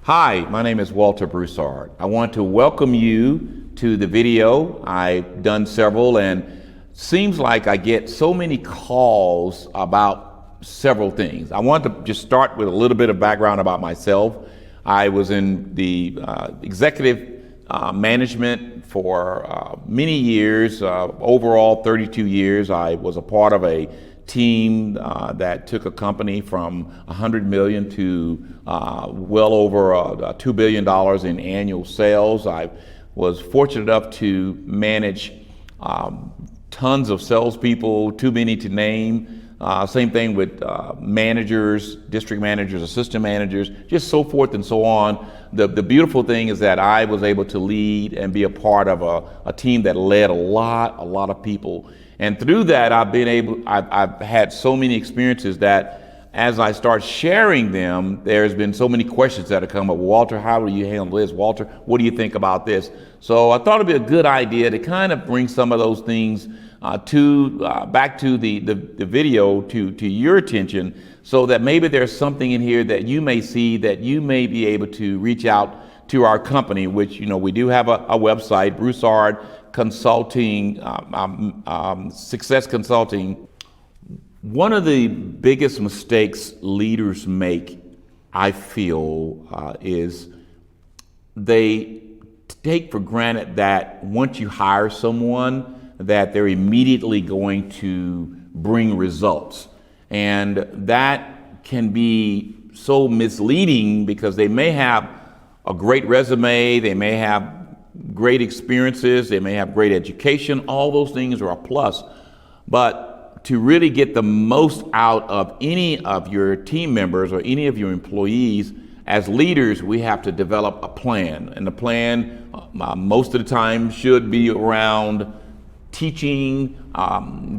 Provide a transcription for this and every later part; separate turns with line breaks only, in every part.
Hi, my name is Walter Broussard. I want to welcome you to the video. I've done several and seems like I get so many calls about several things. I want to just start with a little bit of background about myself. I was in the executive management for many years, overall 32 years. I was a part of a team that took a company from 100 million to well over $2 billion in annual sales. I was fortunate enough to manage tons of salespeople, too many to name. Same thing with managers, district managers, assistant managers, just so forth and so on. The beautiful thing is that I was able to lead and be a part of a team that led a lot of people. And through that, I've had so many experiences that as I start sharing them, there's been so many questions that have come up. Walter, how do you handle this? Walter, what do you think about this? So I thought it'd be a good idea to kind of bring some of those things back to the video to your attention, so that maybe there's something in here that you may see that you may be able to reach out to our company, which, you know, we do have a website, Broussard Consulting, Success Consulting. One of the biggest mistakes leaders make, I feel, is they take for granted that once you hire someone, that they're immediately going to bring results. And that can be so misleading because they may have a great resume, they may have great experiences, they may have great education. All those things are a plus. But to really get the most out of any of your team members or any of your employees, as leaders, we have to develop a plan. And the plan, most of the time, should be around teaching,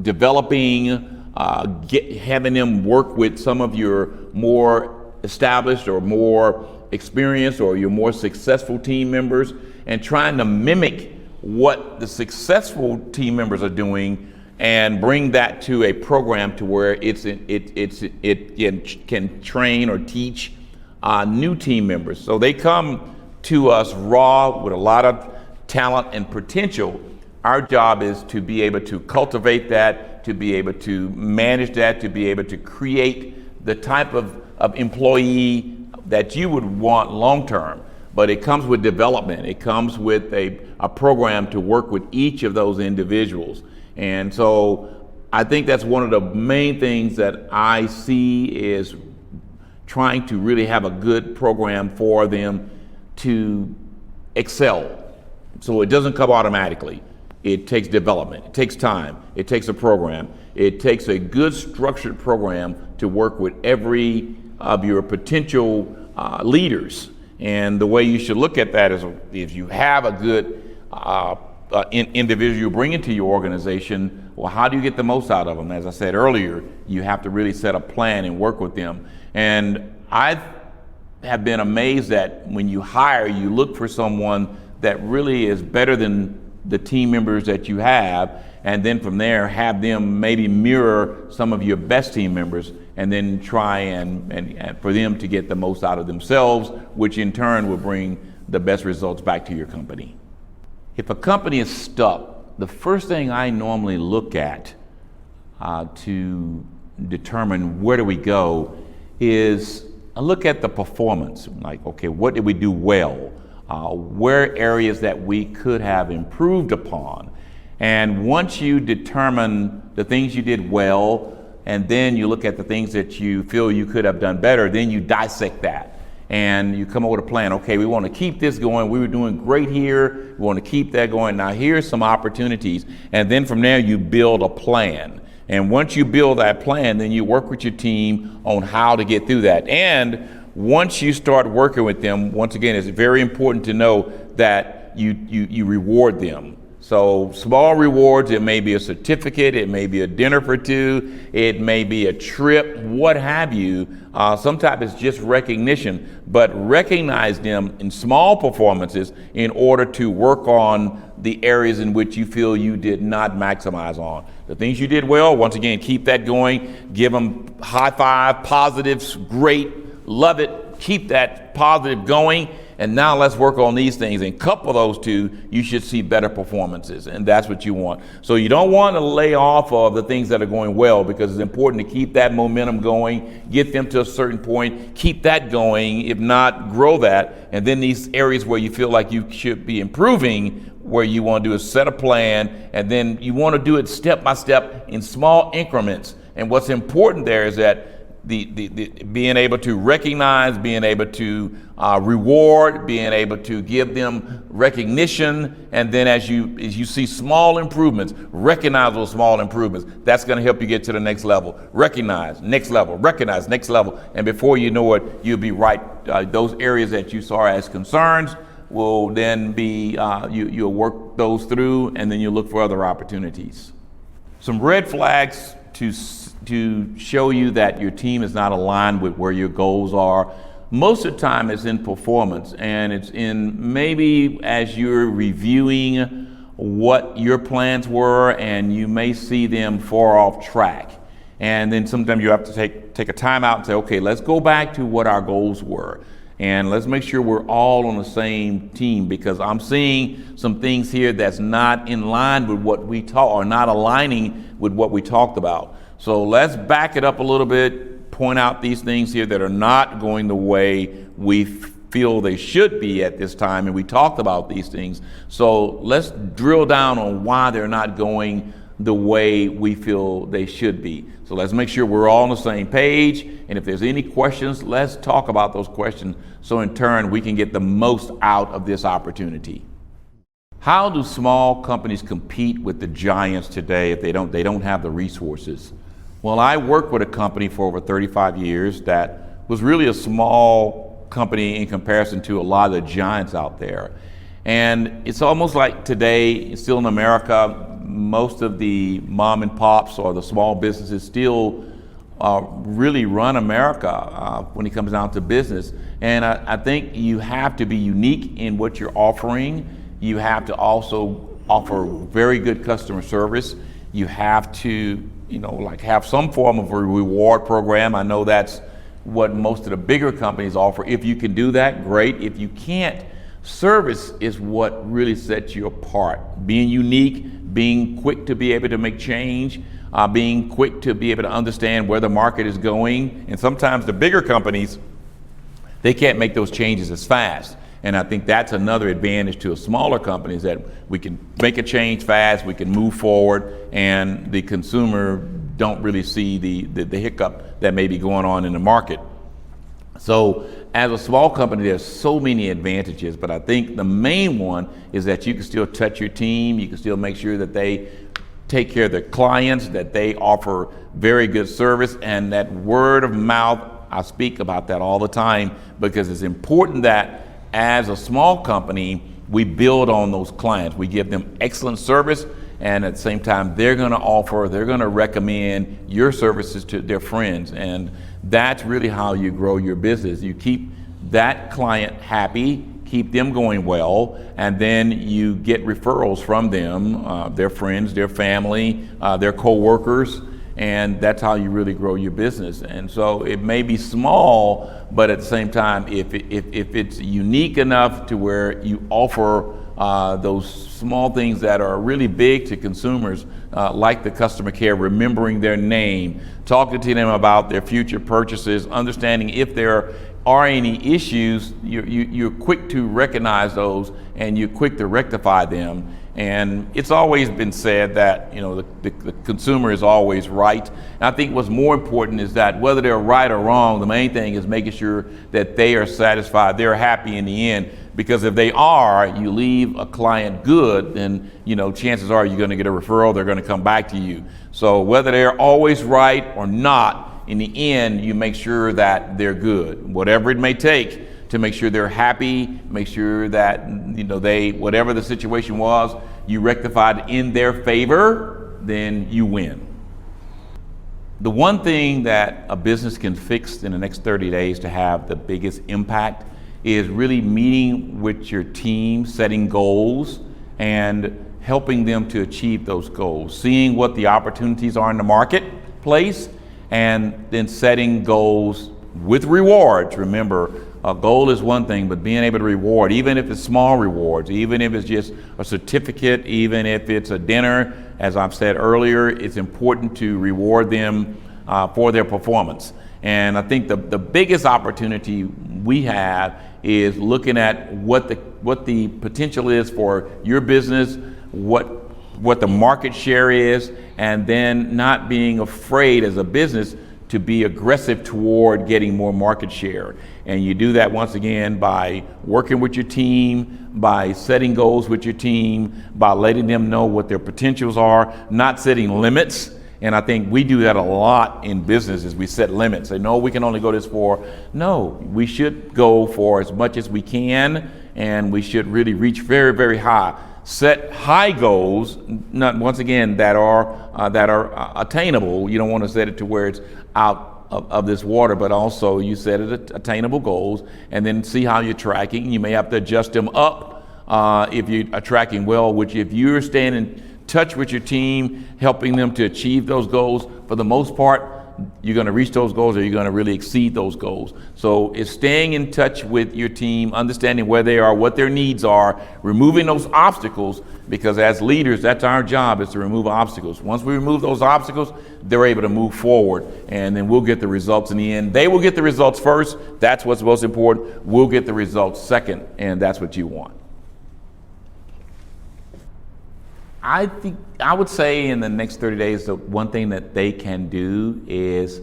developing, having them work with some of your more established or more experienced or your more successful team members, and trying to mimic what the successful team members are doing and bring that to a program to where it can train or teach new team members. So they come to us raw with a lot of talent and potential. Our job is to be able to cultivate that, to be able to manage that, to be able to create the type of employee that you would want long-term. But it comes with development. It comes with a program to work with each of those individuals. And so I think that's one of the main things that I see is trying to really have a good program for them to excel. So it doesn't come automatically. It takes development, it takes time, it takes a program, it takes a good structured program to work with every of your potential leaders. And the way you should look at that is if you have a good individual you bring into your organization, well, how do you get the most out of them? As I said earlier, you have to really set a plan and work with them. And I have been amazed that when you hire, you look for someone that really is better than the team members that you have, and then from there have them maybe mirror some of your best team members, and then try and for them to get the most out of themselves, which in turn will bring the best results back to your company. If a company is stuck, the first thing I normally look at to determine where do we go is I look at the performance. Like, okay, what did we do well? Where areas that we could have improved upon. And once you determine the things you did well, and then you look at the things that you feel you could have done better, then you dissect that and you come up with a plan. Okay, we want to keep this going. We were doing great here. We want to keep that going. Now here's some opportunities. And then from there you build a plan. And once you build that plan, then you work with your team on how to get through that. And once you start working with them, once again, it's very important to know that you reward them. So small rewards, it may be a certificate, it may be a dinner for two, it may be a trip, what have you. Sometimes it's just recognition, but recognize them in small performances in order to work on the areas in which you feel you did not maximize on. The things you did well, once again, keep that going, give them high five, positives, great, love it, keep that positive going. And now let's work on these things and couple those two, you should see better performances. And that's what you want. So you don't want to lay off of the things that are going well, because it's important to keep that momentum going, get them to a certain point, keep that going, if not grow that. And then these areas where you feel like you should be improving, where you want to do is set a plan, and then you want to do it step by step in small increments. And what's important there is that the being able to recognize, being able to reward, being able to give them recognition, and then as you see small improvements, recognize those small improvements. That's going to help you get to the next level. Recognize, next level, recognize, next level, and before you know it, you'll be right. Those areas that you saw as concerns will then be, you'll work those through, and then you'll look for other opportunities. Some red flags to show you that your team is not aligned with where your goals are. Most of the time it's in performance, and it's in maybe as you're reviewing what your plans were, and you may see them far off track. And then sometimes you have to take a time out and say, okay, let's go back to what our goals were. And let's make sure we're all on the same team, because I'm seeing some things here that's not in line with what we talked, or not aligning with what we talked about. So let's back it up a little bit, point out these things here that are not going the way we feel they should be at this time. And we talked about these things. So let's drill down on why they're not going the way we feel they should be. So let's make sure we're all on the same page. And if there's any questions, let's talk about those questions, so in turn we can get the most out of this opportunity. How do small companies compete with the giants today if they don't have the resources? Well, I worked with a company for over 35 years that was really a small company in comparison to a lot of the giants out there. And it's almost like today, still in America, most of the mom and pops or the small businesses still really run America when it comes down to business. And I think you have to be unique in what you're offering. You have to also offer very good customer service. You have to, have some form of a reward program. I know that's what most of the bigger companies offer. If you can do that, great. If you can't, service is what really sets you apart. Being unique, being quick to be able to make change, being quick to be able to understand where the market is going. And sometimes the bigger companies, they can't make those changes as fast. And I think that's another advantage to a smaller company, is that we can make a change fast, we can move forward, and the consumer don't really see the hiccup that may be going on in the market. So as a small company, there's so many advantages, but I think the main one is that you can still touch your team, you can still make sure that they take care of their clients, that they offer very good service, and that word of mouth, I speak about that all the time, because it's important that as a small company, we build on those clients. We give them excellent service, and at the same time, they're going to recommend your services to their friends. And that's really how you grow your business. You keep that client happy, keep them going well, and then you get referrals from them, their friends, their family, their co-workers, and that's how you really grow your business. And so it may be small, but at the same time, if it's unique enough to where you offer those small things that are really big to consumers, like the customer care, remembering their name, talking to them about their future purchases, understanding if there are any issues, you're quick to recognize those, and you're quick to rectify them. And it's always been said that the consumer is always right. And I think what's more important is that whether they're right or wrong, the main thing is making sure that they are satisfied, they're happy in the end. Because if they are, you leave a client good, then chances are you're going to get a referral, they're going to come back to you. So whether they're always right or not, in the end, you make sure that they're good, whatever it may take, to make sure they're happy, make sure that they, whatever the situation was, you rectified in their favor, then you win. The one thing that a business can fix in the next 30 days to have the biggest impact is really meeting with your team, setting goals, and helping them to achieve those goals, seeing what the opportunities are in the marketplace, and then setting goals with rewards. Remember, a goal is one thing, but being able to reward, even if it's small rewards, even if it's just a certificate, even if it's a dinner, as I've said earlier, it's important to reward them for their performance. And I think the biggest opportunity we have is looking at what the potential is for your business, what the market share is, and then not being afraid as a business to be aggressive toward getting more market share. And you do that once again by working with your team, by setting goals with your team, by letting them know what their potentials are, not setting limits. And I think we do that a lot in business, is we set limits. Say, no, we can only go this far. No, we should go for as much as we can, and we should really reach very, very high. Set high goals, not once again that are attainable. You don't want to set it to where it's out of this water, but also you set it attainable goals, and then see how you're tracking. You may have to adjust them up if you are tracking well. Which, if you're staying in touch with your team, helping them to achieve those goals, for the most part, you're going to reach those goals, or you're going to really exceed those goals. So it's staying in touch with your team, understanding where they are, what their needs are, removing those obstacles, because as leaders, that's our job, is to remove obstacles. Once we remove those obstacles, they're able to move forward, and then we'll get the results in the end. They will get the results first. That's what's most important. We'll get the results second, and that's what you want. I would say in the next 30 days, the one thing that they can do is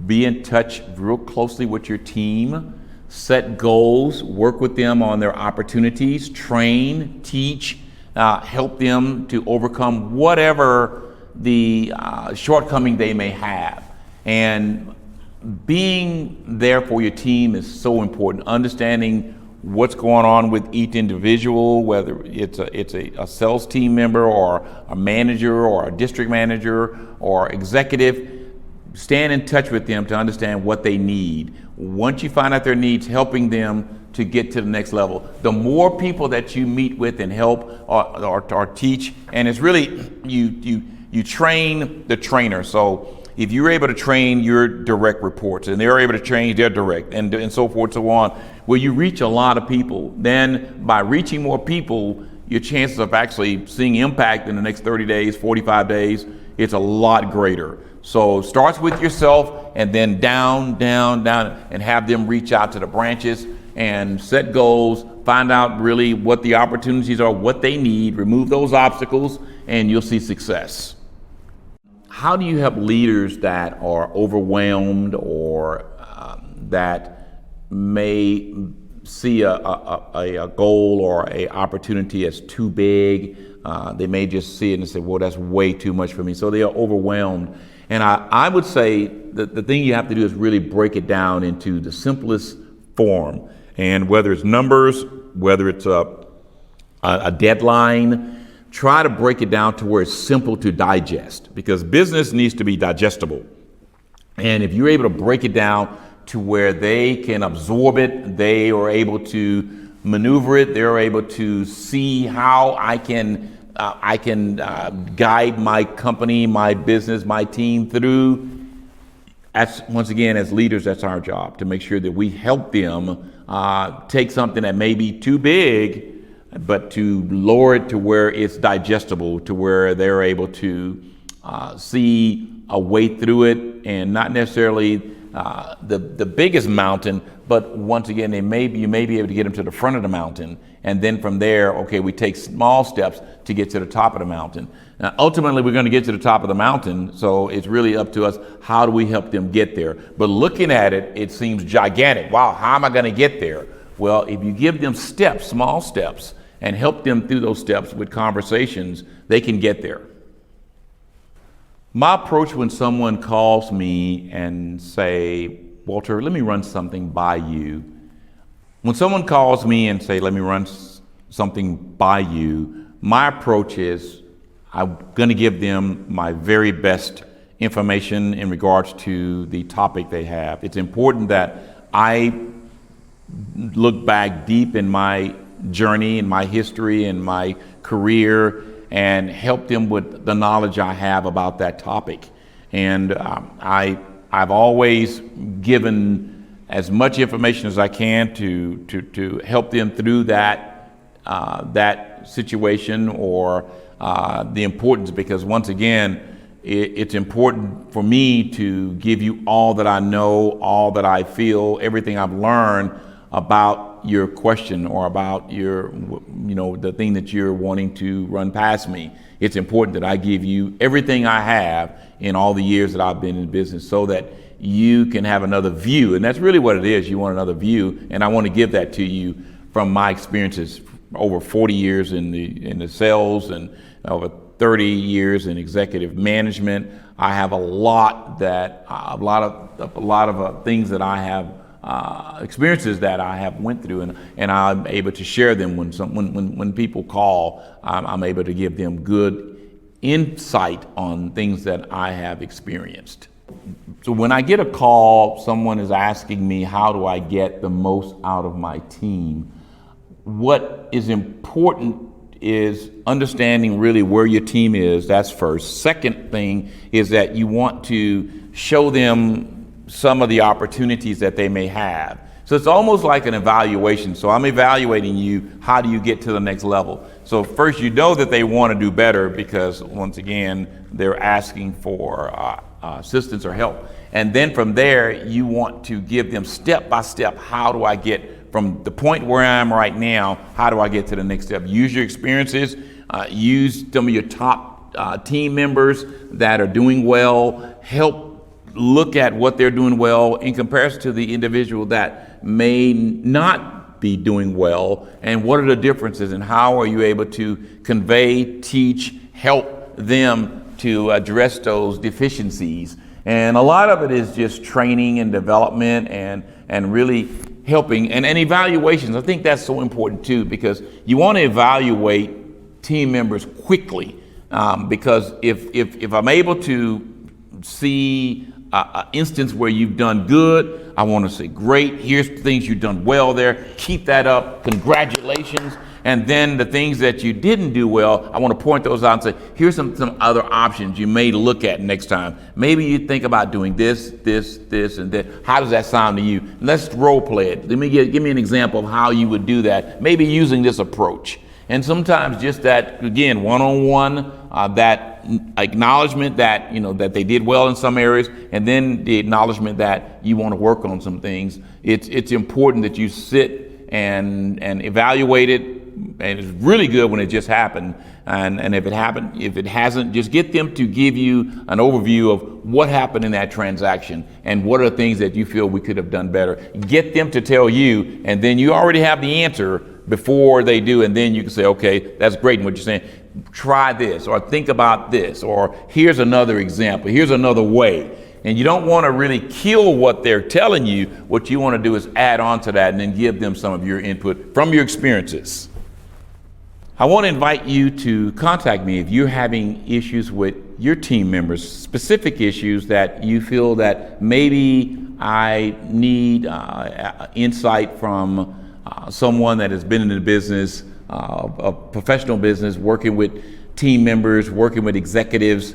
be in touch real closely with your team, set goals, work with them on their opportunities, train, teach, help them to overcome whatever the shortcoming they may have. And being there for your team is so important. Understanding what's going on with each individual, whether it's a sales team member or a manager or a district manager or executive, stand in touch with them to understand what they need. Once you find out their needs, helping them to get to the next level. The more people that you meet with and help or teach, and it's really, you train the trainer. So if you're able to train your direct reports, and they're able to train their direct, and so forth, so on, where you reach a lot of people, then by reaching more people, your chances of actually seeing impact in the next 30 days, 45 days, it's a lot greater. So it starts with yourself, and then down, and have them reach out to the branches and set goals, find out really what the opportunities are, what they need, remove those obstacles, and you'll see success. How do you help leaders that are overwhelmed, or that may see a goal or a opportunity as too big? They may just see it and say, well, that's way too much for me. So they are overwhelmed. And I would say that the thing you have to do is really break it down into the simplest form. And whether it's numbers, whether it's a deadline, try to break it down to where it's simple to digest, because business needs to be digestible. And if you're able to break it down to where they can absorb it, they are able to maneuver it, they're able to see how I can guide my company, my business, my team through. That's, once again, as leaders, that's our job, to make sure that we help them take something that may be too big, but to lower it to where it's digestible, to where they're able to see a way through it, and not necessarily the biggest mountain, but once again, you may be able to get them to the front of the mountain, and then from there, okay, we take small steps to get to the top of the mountain. Now, ultimately, we're going to get to the top of the mountain, so it's really up to us. How do we help them get there? But looking at it, it seems gigantic. Wow, how am I going to get there? Well, if you give them steps, small steps, and help them through those steps with conversations, they can get there. My approach when someone calls me and say, Walter, let me run something by you. When someone calls me and say, let me run something by you, my approach is I'm going to give them my very best information in regards to the topic they have. It's important that I look back deep in my journey, in my history, in my career, and help them with the knowledge I have about that topic. And I I've always given as much information as I can to help them through that situation or the importance, because once again, it's important for me to give you all that I know, all that I feel, everything I've learned about your question or about your, the thing that you're wanting to run past me. It's important that I give you everything I have in all the years that I've been in business so that you can have another view. And that's really what it is. You want another view. And I want to give that to you from my experiences over 40 years in the sales and over 30 years in executive management. I have a lot of things that I have experiences that I have went through, and I'm able to share them when people call. I'm able to give them good insight on things that I have experienced. So when I get a call, someone is asking me, how do I get the most out of my team? What is important is understanding really where your team is. That's first. Second thing is that you want to show them some of the opportunities that they may have. So it's almost like an evaluation. So I'm evaluating you. How do you get to the next level? So first, you know that they want to do better because once again, they're asking for assistance or help. And then from there, you want to give them step by step. How do I get from the point where I am right now? How do I get to the next step? Use your experiences. Use some of your top team members that are doing well. Help look at what they're doing well in comparison to the individual that may not be doing well, and what are the differences, and how are you able to convey, teach, help them to address those deficiencies. And a lot of it is just training and development and really helping and evaluations. I think that's so important too, because you want to evaluate team members quickly, because if I'm able to see an instance where you've done good, I want to say, great, here's things you've done well there, keep that up, congratulations. And then the things that you didn't do well, I want to point those out and say, here's some other options you may look at next time. Maybe you think about doing this, and that. How does that sound to you? Let's role play it. Give me an example of how you would do that, maybe using this approach. And sometimes just that, again, one-on-one, that acknowledgement that, that they did well in some areas, and then the acknowledgement that you want to work on some things. It's important that you sit and evaluate it. And it's really good when it just happened. And if it hasn't, just get them to give you an overview of what happened in that transaction and what are the things that you feel we could have done better. Get them to tell you, and then you already have the answer before they do. And then you can say, okay, that's great. And what you're saying, try this, or think about this, or here's another example. Here's another way. And you don't want to really kill what they're telling you. What you want to do is add on to that and then give them some of your input from your experiences. I want to invite you to contact me if you're having issues with your team members, specific issues that you feel that maybe I need insight from someone that has been in the business, a professional business, working with team members, working with executives.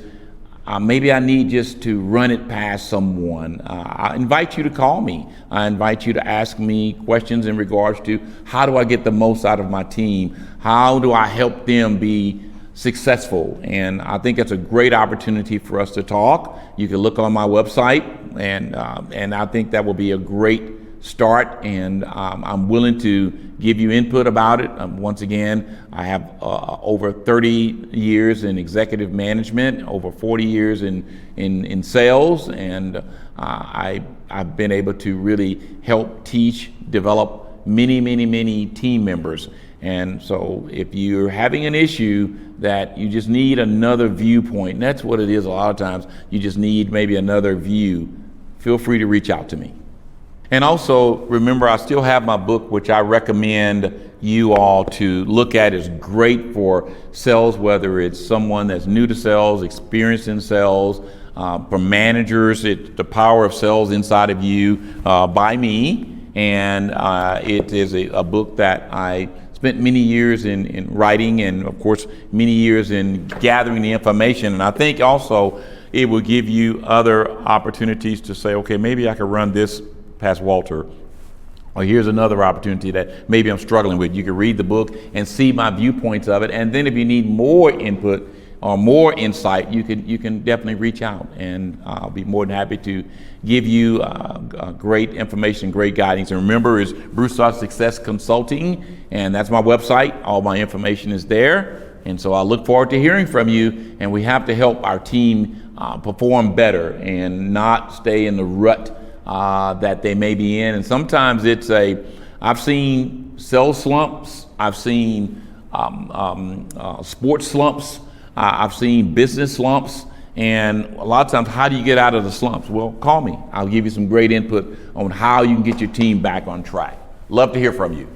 Maybe I need just to run it past someone. I invite you to call me. I invite you to ask me questions in regards to how do I get the most out of my team? How do I help them be successful? And I think it's a great opportunity for us to talk. You can look on my website, and I think that will be a great start, and I'm willing to give you input about it. Once again, I have over 30 years in executive management, over 40 years in sales, and I've been able to really help teach, develop many team members. And so if you're having an issue that you just need another viewpoint, and that's what it is a lot of times, you just need maybe another view, feel free to reach out to me. And also, remember, I still have my book, which I recommend you all to look at. It's great for sales, whether it's someone that's new to sales, experienced in sales, for managers. It's The Power of Sales Inside of You by me. And it is a book that I spent many years in writing, and of course, many years in gathering the information. And I think also it will give you other opportunities to say, okay, maybe I could run this past Walter, or here's another opportunity that maybe I'm struggling with. You can read the book and see my viewpoints of it. And then if you need more input or more insight, you can definitely reach out, and I'll be more than happy to give you great information, great guidance. And remember, it's Broussard Success Consulting, and that's my website. All my information is there. And so I look forward to hearing from you, and we have to help our team perform better and not stay in the rut that they may be in. And sometimes I've seen sales slumps, I've seen sports slumps, I've seen business slumps, and a lot of times, how do you get out of the slumps? Well, call me. I'll give you some great input on how you can get your team back on track. Love to hear from you.